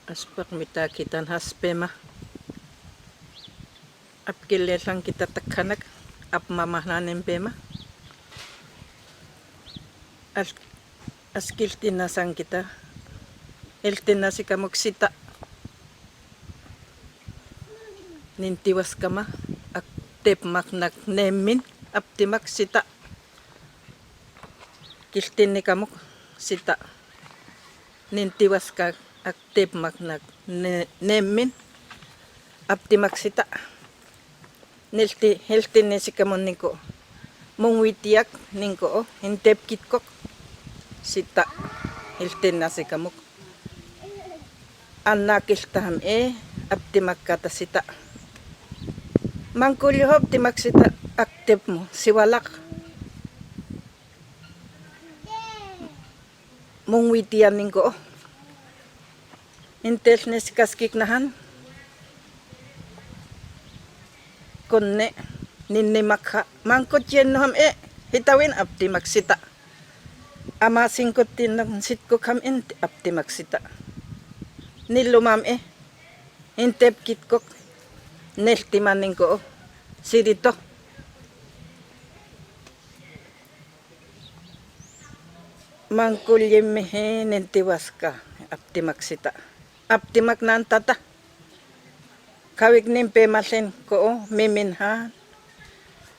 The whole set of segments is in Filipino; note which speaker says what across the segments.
Speaker 1: Aspak mita kitan haspema. Ap kilelang kita tekanak. Ap mamahnanen pema. Askil tinasan kita. El tinasi kamuksita. Nintiwas kama. Ak tepmak nak nemin. Ap timak sita. Kiltin ni kamuk sita. Nintiwas ka. Aktif magnak nemin apti maksita helti nesi kamon niko mungwitiak ningko hintep kitkok sita helti nasi kamuk anakil taham apti makkata sita mangkulyo apti maksita aktif mo siwalak mungwitian ningko Intel nes kaskik nahan konne ninni makha mangkot yen ham hitawin apti maksita ama singkot tin sit ko kam apti maksita nilumam intep kitkok nelti maning ko sirito mangkul yemme nentiwaska apti maksita Aptimak nan tata. Kawik nimpe masen ko miminha.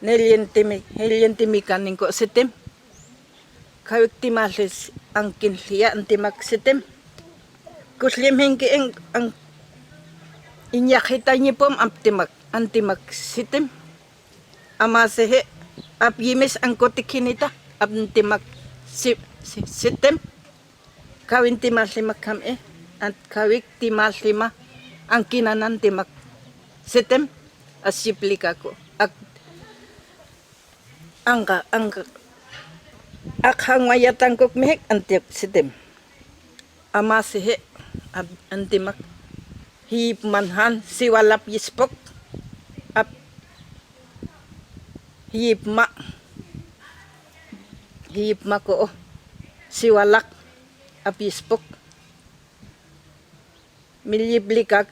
Speaker 1: Nelientimikan ko sitim. Kawik timales ang kinliya antimak sitim. Kuslim hingki ang inyakita niyo pom antimak sitim. Amasehe apyimis ang kotikinita antimak sitim. Kawin timalimak kami at kawik timalima ang kinanan timak sitem asiplika ko angka akhang wayatan kok mehek antiak sitem amasihe antimak hip manhan siwalap yispok ap hip ma ko siwalak ap yispok milyiblikak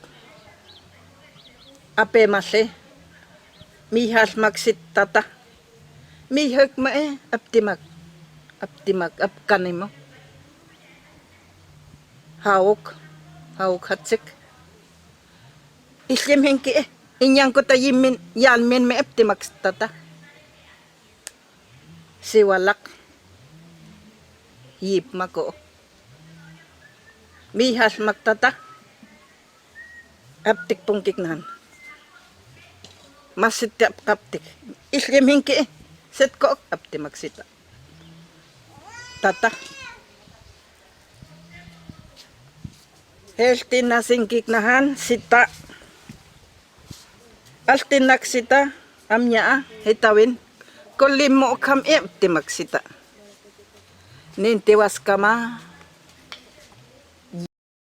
Speaker 1: ape mase mihas maksit tata mihek ma aptimak ap kanimo hawok hatsik islim hengki inyang ko tayimin yalmin me aptimak tata siwalak hip mako mihas maktata aptik pungkik nahan. Masit aptik. Islim hingki set ko apti maksita. Tata. Helti nasingkik nahan sita. Alti naksita amnya hitawin. Kulim mo kam apti maksita. Nintiwas kama